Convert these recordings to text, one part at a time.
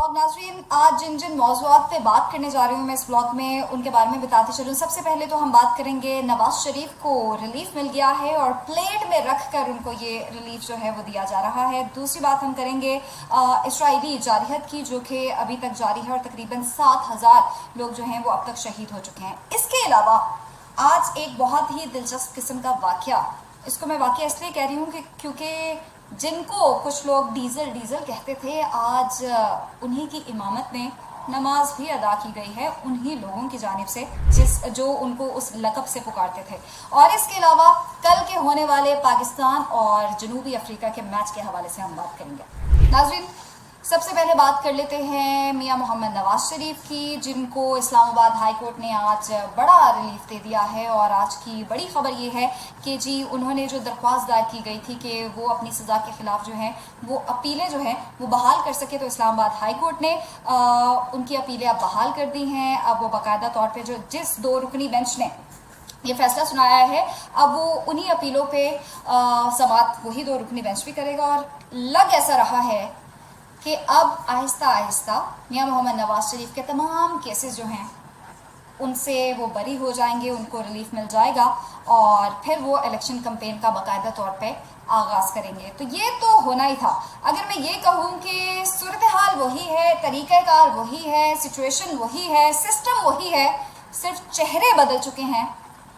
Blog नाज़रीन, आज जिन मौज़ूआत पे बात करने जा रही हूँ मैं इस ब्लॉग में, उनके बारे में बताते चलूँ। सबसे पहले तो हम बात करेंगे नवाज शरीफ को रिलीफ मिल गया है और प्लेट में रख कर उनको ये रिलीफ जो है वो दिया जा रहा है। दूसरी बात हम करेंगे इसराइली जारहियत की, जो कि अभी तक जारी है और तकरीबन 7,000 लोग जो हैं वो अब तक शहीद हो चुके हैं। इसके अलावा आज एक बहुत ही दिलचस्प किस्म का वाक़या, इसको मैं वाक़या इसलिए कह रही हूँ कि क्योंकि जिनको कुछ लोग डीजल कहते थे, आज उन्हीं की इमामत में नमाज भी अदा की गई है उन्हीं लोगों की जानिब से जो उनको उस लक़ब से पुकारते थे। और इसके अलावा कल के होने वाले पाकिस्तान और जनूबी अफ्रीका के मैच के हवाले से हम बात करेंगे। नाज़रीन, सबसे पहले बात कर लेते हैं मियां मोहम्मद नवाज शरीफ की, जिनको इस्लामाबाद हाई कोर्ट ने आज बड़ा रिलीफ दे दिया है। और आज की बड़ी खबर ये है कि जी उन्होंने जो दरख्वास्त दायर की गई थी कि वो अपनी सज़ा के ख़िलाफ़ जो है वो अपीलें जो हैं वो बहाल कर सके, तो इस्लामाबाद हाई कोर्ट ने उनकी अपीलें अब बहाल कर दी हैं। अब वो बाकायदा तौर पर जिस 2 रुकनी बेंच ने ये फैसला सुनाया है, अब वो उन्हीं अपीलों पे समाअत वही 2 रुकनी बेंच भी करेगा। और लग ऐसा रहा है कि अब आहिस्ता आहिस्ता मियां मोहम्मद नवाज शरीफ के तमाम केसेस जो हैं उनसे वो बरी हो जाएंगे, उनको रिलीफ मिल जाएगा और फिर वो इलेक्शन कैंपेन का बाकायदा तौर पे आगाज़ करेंगे। तो ये तो होना ही था। अगर मैं ये कहूँ कि सूरत हाल वही है, तरीक़ाकार वही है, सिचुएशन वही है, सिस्टम वही है, सिर्फ चेहरे बदल चुके हैं,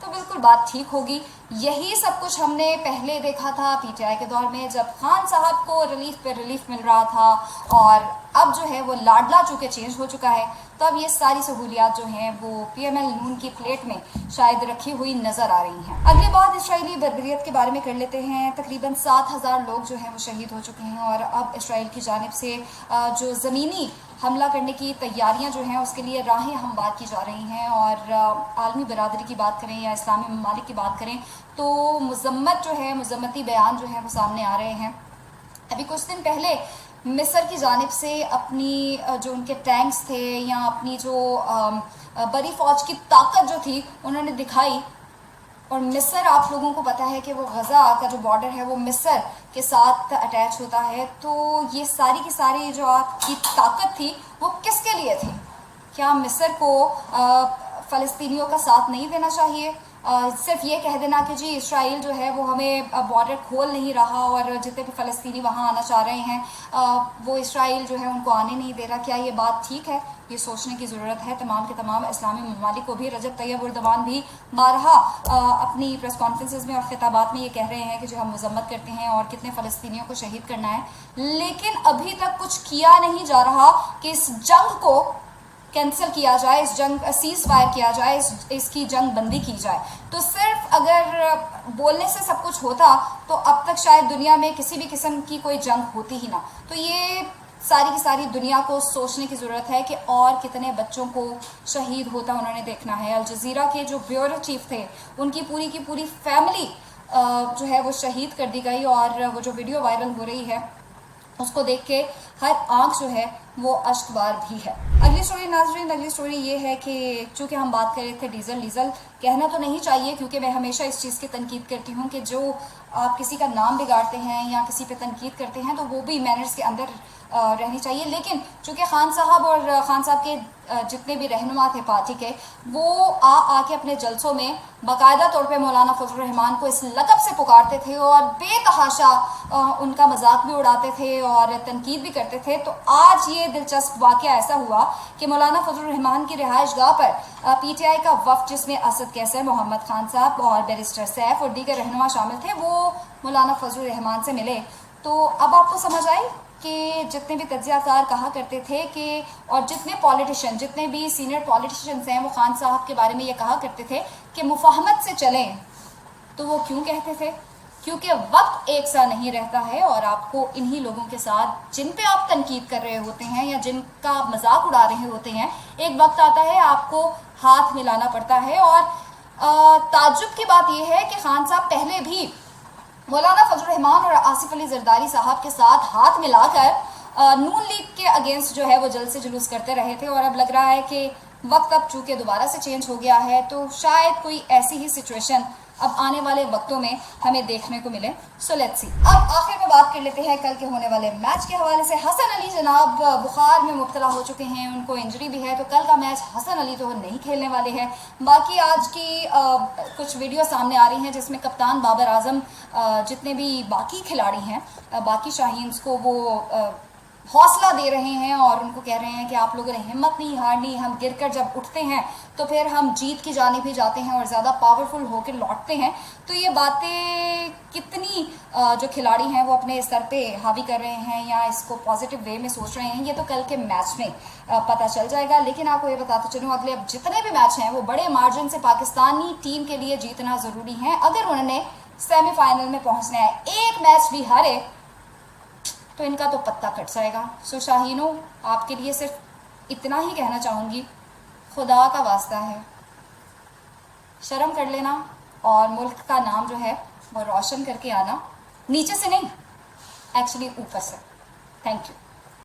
तो बिल्कुल बात ठीक होगी। यही सब कुछ हमने पहले देखा था पीटीआई के दौर में, जब खान साहब को रिलीफ पे रिलीफ मिल रहा था और अब जो है वो लाडला चूँकि चेंज हो चुका है, तो अब ये सारी सहूलियात जो हैं वो पीएमएल नून की प्लेट में शायद रखी हुई नज़र आ रही हैं। अगली बात इसराइली बर्बरियत के बारे में कर लेते हैं। तकरीबन 7,000 लोग जो हैं वो शहीद हो चुके हैं और अब इसराइल की जानिब से जो ज़मीनी हमला करने की तैयारियां जो हैं उसके लिए राहें हमवार की जा रही हैं। और आलमी बरादरी की बात करें या इस्लामी ममालिक की बात करें तो मज़म्मत जो है, मज़म्मती बयान जो है वो सामने आ रहे हैं। अभी कुछ दिन पहले मिस्र की जानिब से अपनी जो उनके टैंक्स थे या अपनी जो बड़ी फ़ौज की ताकत जो थी उन्होंने दिखाई। और मिस्र, आप लोगों को पता है कि वो गज़ा का जो बॉर्डर है वो मिस्र के साथ अटैच होता है। तो ये सारी की सारी जो आपकी ताकत थी वो किसके लिए थी? क्या मिस्र को फ़लस्तीनियों का साथ नहीं देना चाहिए? सिर्फ ये कह देना कि जी इसराइल जो है वो हमें बॉर्डर खोल नहीं रहा और जितने भी फ़लस्तीनी वहाँ आना चाह रहे हैं वो इसराइल जो है उनको आने नहीं दे रहा। क्या ये बात ठीक है? ये सोचने की ज़रूरत है तमाम के तमाम इस्लामी ममालिक को भी। रजब तैयब एर्दोगान भी बारहा अपनी प्रेस कॉन्फ्रेंसेस में और खिताबात में ये कह रहे हैं कि जो हम मज़म्मत करते हैं और कितने फ़लस्तीनियों को शहीद करना है, लेकिन अभी तक कुछ किया नहीं जा रहा कि इस जंग को कैंसिल किया जाए, इस जंग सीज़ फायर किया जाए, इसकी जंग बंदी की जाए। तो सिर्फ अगर बोलने से सब कुछ होता तो अब तक शायद दुनिया में किसी भी किस्म की कोई जंग होती ही ना। तो ये सारी की सारी दुनिया को सोचने की ज़रूरत है कि और कितने बच्चों को शहीद होता उन्होंने देखना है। अल जज़ीरा के जो ब्यूरो चीफ थे उनकी पूरी की पूरी फैमिली जो है वो शहीद कर दी गई और वो जो वीडियो वायरल हो रही है उसको देख के हर आंख जो है वो अश्कबार भी है। अगली स्टोरी नाज़रीन, अगली स्टोरी ये है कि चूँकि हम बात कर रहे थे डीजल कहना तो नहीं चाहिए क्योंकि मैं हमेशा इस चीज़ की तनकीद करती हूँ कि जो आप किसी का नाम बिगाड़ते हैं या किसी पे तनकीद करते हैं तो वो भी मैनर्स के अंदर रहनी चाहिए। लेकिन चूँकि खान साहब और खान साहब के जितने भी रहनुमा थे पार्टी के, वो आके अपने जलसों में बाकायदा तौर पे मौलाना फजल रहमान को इस लक़ब से पुकारते थे और बेतहाशा उनका मजाक भी उड़ाते थे और तनकीद भी करते थे। तो आज ये दिलचस्प वाक़या ऐसा हुआ कि मौलाना फजल रहमान की रिहाइश गाह पर पीटीआई का वफ़द, जिसमें असद कैसर, मोहम्मद खान साहब और बैरिस्टर सैफ और दीगर रहनुमा शामिल थे, वो मौलाना फजल रहमान से मिले। तो अब आपको समझ आई कि जितने भी तज्ज़ियाकार कहा करते थे कि और जितने पॉलिटिशियन, जितने भी सीनियर पॉलिटिशियंस हैं वो खान साहब के बारे में ये कहा करते थे कि मुफाहमत से चलें, तो वो क्यों कहते थे? क्योंकि वक्त एक सा नहीं रहता है और आपको इन्हीं लोगों के साथ जिन पे आप तनकीद कर रहे होते हैं या जिनका मजाक उड़ा रहे होते हैं, एक वक्त आता है आपको हाथ मिलाना पड़ता है। और ताज्जुब की बात यह है कि खान साहब पहले भी मौलाना फजल रहमान और आसिफ अली जरदारी साहब के साथ हाथ मिलाकर नून लीग के अगेंस्ट जो है वो जल्द से जुलूस करते रहे थे। और अब लग रहा है कि वक्त अब चूँकि दोबारा से चेंज हो गया है तो शायद कोई ऐसी ही सिचुएशन अब आने वाले वक्तों में हमें देखने को मिले। So let's see. अब आखिर में बात कर लेते हैं कल के होने वाले मैच के हवाले से। हसन अली जनाब बुखार में मुब्तला हो चुके हैं, उनको इंजरी भी है, तो कल का मैच हसन अली तो नहीं खेलने वाले हैं। बाकी आज की कुछ वीडियो सामने आ रही हैं जिसमें कप्तान बाबर आजम जितने भी बाकी खिलाड़ी हैं बाकी शाहीन्स को वो हौसला दे रहे हैं और उनको कह रहे हैं कि आप लोगों ने हिम्मत नहीं हारनी, हम गिरकर जब उठते हैं तो फिर हम जीत की जानिब भी जाते हैं और ज़्यादा पावरफुल होकर लौटते हैं। तो ये बातें कितनी जो खिलाड़ी हैं वो अपने स्तर पे हावी कर रहे हैं या इसको पॉजिटिव वे में सोच रहे हैं, ये तो कल के मैच में पता चल जाएगा। लेकिन आपको ये बताते चलूँ, अगले अब जितने भी मैच हैं वो बड़े मार्जिन से पाकिस्तानी टीम के लिए जीतना ज़रूरी है अगर उन्होंने सेमीफाइनल में पहुँचना है। एक मैच भी हारे तो इनका तो पत्ता कट जाएगा। सो शाहीनों, आपके लिए सिर्फ इतना ही कहना चाहूँगी, खुदा का वास्ता है शर्म कर लेना और मुल्क का नाम जो है वो रोशन करके आना, नीचे से नहीं एक्चुअली ऊपर से। Thank you.